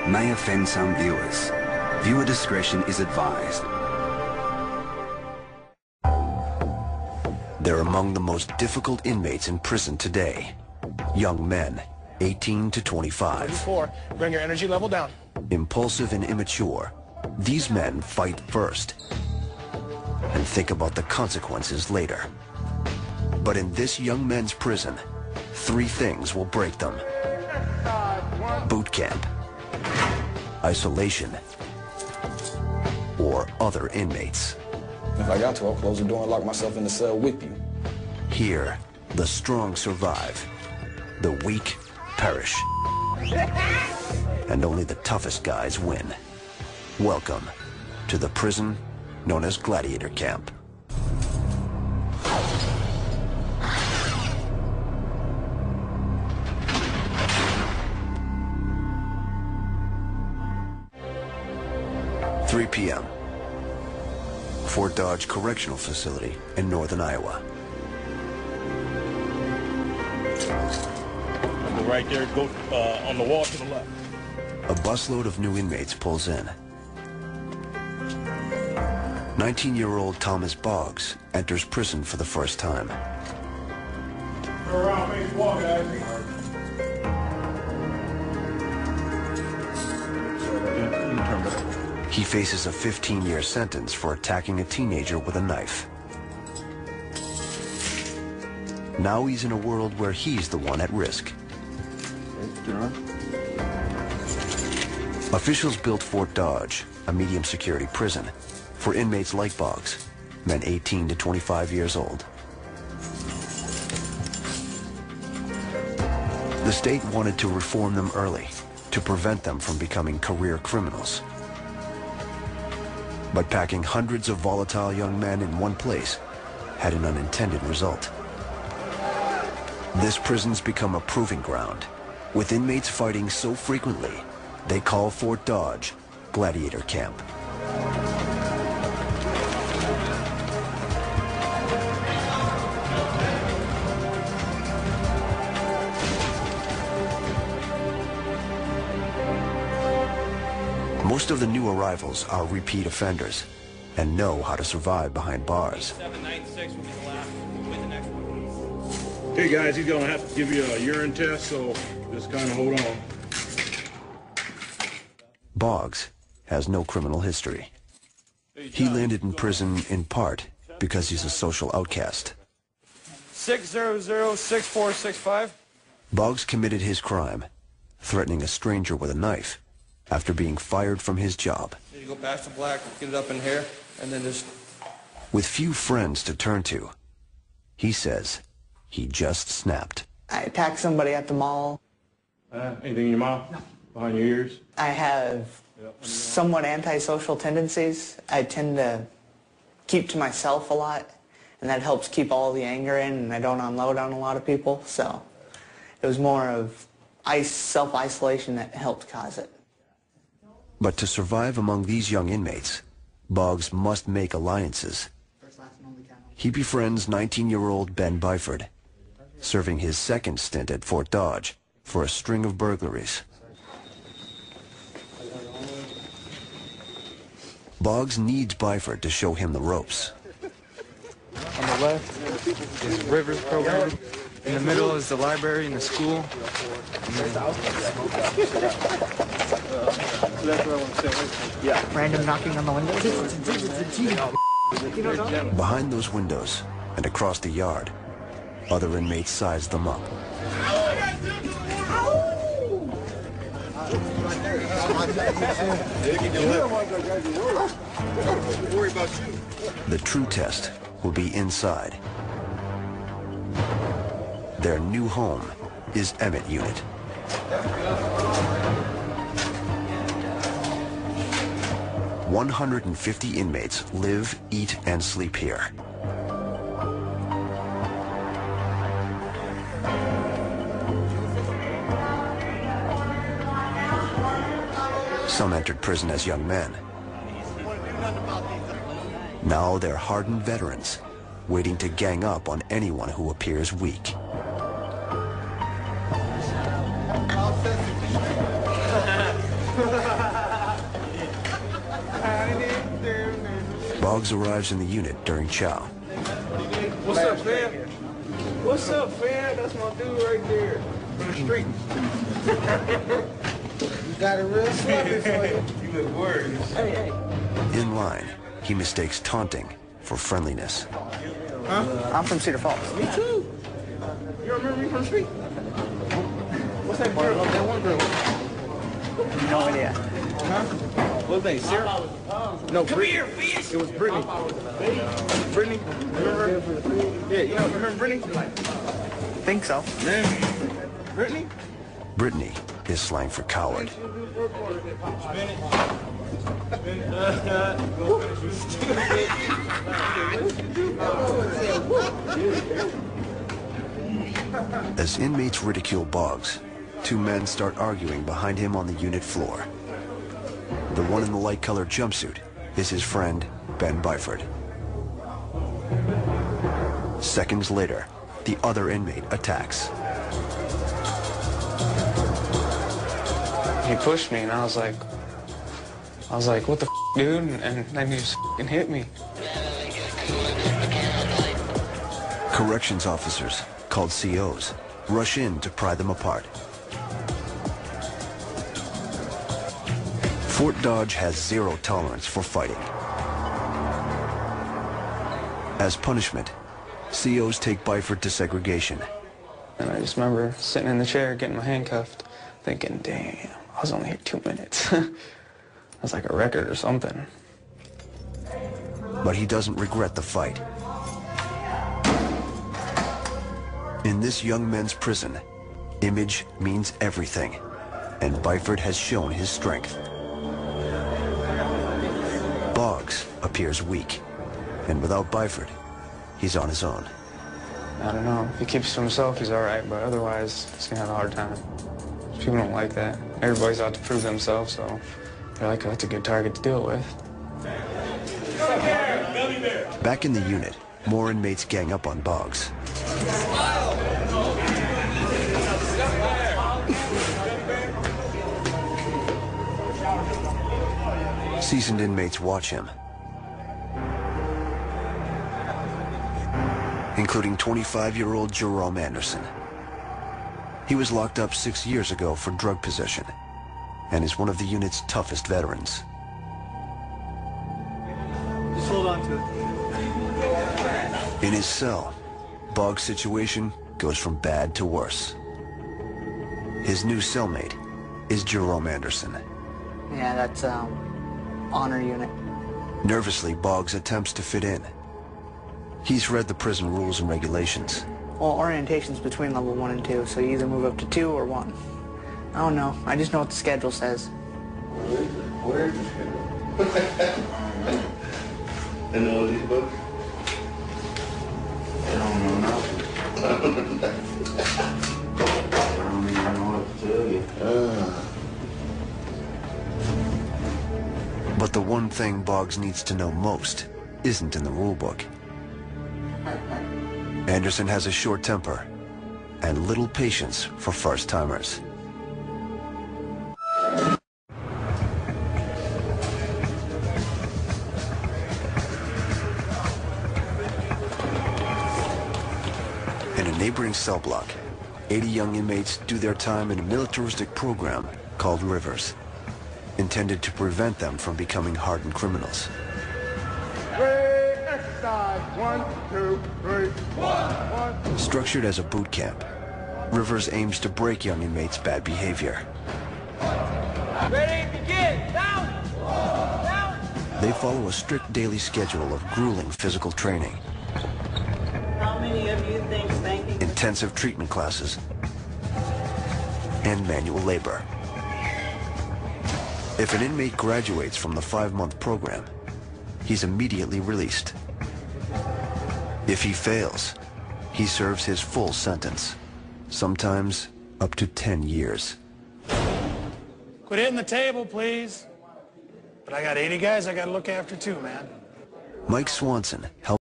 may offend some viewers. Viewer discretion is advised. They're among the most difficult inmates in prison today. Young men, 18 to 25. 4, bring your energy level down. Impulsive and immature, these men fight first and think about the consequences later. But in this young men's prison, 3 things will break them. Boot camp, isolation, or other inmates. If I got to, I'll close the door and lock myself in the cell with you. Here, the strong survive, the weak perish, and only the toughest guys win. Welcome to the prison known as Gladiator Camp. (3 p.m.) Fort Dodge Correctional Facility in northern Iowa. Go right there, go on the wall to the left. A busload of new inmates pulls in. 19-year-old Thomas Boggs enters prison for the first time. Go around, face wall, guys. He faces a 15-year sentence for attacking a teenager with a knife. Now he's in a world where he's the one at risk. Officials built Fort Dodge, a medium security prison, for inmates like Boggs, men 18 to 25 years old. The state wanted to reform them early to prevent them from becoming career criminals. But packing hundreds of volatile young men in one place had an unintended result. This prison's become a proving ground, with inmates fighting so frequently, they call Fort Dodge Gladiator Camp. Most of the new arrivals are repeat offenders and know how to survive behind bars. 796 will be the last. We'll the next one. Hey guys, he's gonna have to give you a urine test, so just kind of hold on. Boggs has no criminal history. He landed in prison in part because he's a social outcast. 600-6465. Boggs committed his crime, threatening a stranger with a knife, after being fired from his job. You go past the black, get it up in here, and then just... With few friends to turn to, he says he just snapped. I attacked somebody at the mall. Anything in your mouth? No. Behind your ears? I have somewhat antisocial tendencies. I tend to keep to myself a lot, and that helps keep all the anger in, and I don't unload on a lot of people. So it was more of self-isolation that helped cause it. But to survive among these young inmates, Boggs must make alliances. He befriends 19-year-old Ben Byford, serving his second stint at Fort Dodge for a string of burglaries. Boggs needs Byford to show him the ropes. On the left is Rivers program. In the middle is the library and the school. Random knocking on the windows. Behind those windows and across the yard, other inmates size them up. The true test will be inside. Their new home is Emmett Unit. "150 inmates live, eat, and sleep here. Some entered prison as young men. Now they're hardened veterans, waiting to gang up on anyone who appears weak. Boggs arrives in the unit during chow. What's up, fam? What's up, fam? That's my dude right there. From the street. You got a real slumpy for you. You look worried. Hey. In line, he mistakes taunting for friendliness. Huh? I'm from Cedar Falls. Me too. You remember me from the street? What's that girl? That one girl. No idea. Huh? What was that? Sarah? No, come here, fish. It was Brittany. Brittany? Remember? Yeah, you know, remember Brittany? Think so. Man. Brittany? Brittany is slang for coward. As inmates ridicule Boggs, two men start arguing behind him on the unit floor. The one in the light-colored jumpsuit is his friend, Ben Byford. Seconds later, the other inmate attacks. He pushed me, and I was like, what the f, dude? And then he just f***ing hit me. Corrections officers, called COs, rush in to pry them apart. Fort Dodge has zero tolerance for fighting. As punishment, COs take Byford to segregation. And I just remember sitting in the chair, getting my hand cuffed, thinking, damn, I was only here 2 minutes. That's like a record or something. But he doesn't regret the fight. In this young men's prison, image means everything, and Byford has shown his strength. Boggs appears weak, and without Byford, he's on his own. I don't know. If he keeps to himself, he's all right, but otherwise, he's gonna have a hard time. People don't like that. Everybody's out to prove themselves, so they're like, oh, that's a good target to deal with. Back in the unit, more inmates gang up on Boggs. Seasoned inmates watch him, including 25-year-old Jerome Anderson. He was locked up 6 years ago for drug possession and is one of the unit's toughest veterans. Just hold on to it. In his cell, Boggs' situation goes from bad to worse. His new cellmate is Jerome Anderson. Yeah, that's, honor unit. Nervously, Boggs attempts to fit in. He's read the prison rules and regulations. Well, orientation's between level 1 and 2, so you either move up to 2 or 1. I don't know. I just know what the schedule says. Where is the schedule? In all these books? I don't know nothing. I don't even know what to tell you. But the one thing Boggs needs to know most isn't in the rule book. Anderson has a short temper and little patience for first-timers. In a neighboring cell block, 80 young inmates do their time in a militaristic program called Rivers, intended to prevent them from becoming hardened criminals. Exercise. 1, 2, 3. 1. Structured as a boot camp, Rivers aims to break young inmates' bad behavior. Ready, begin. Down. Down. They follow a strict daily schedule of grueling physical training, How many of you think spanking? intensive treatment classes, and manual labor. If an inmate graduates from the 5-month program, he's immediately released. If he fails, he serves his full sentence, sometimes up to 10 years. Quit hitting the table, please. But I got 80 guys I got to look after too, man. Mike Swanson helped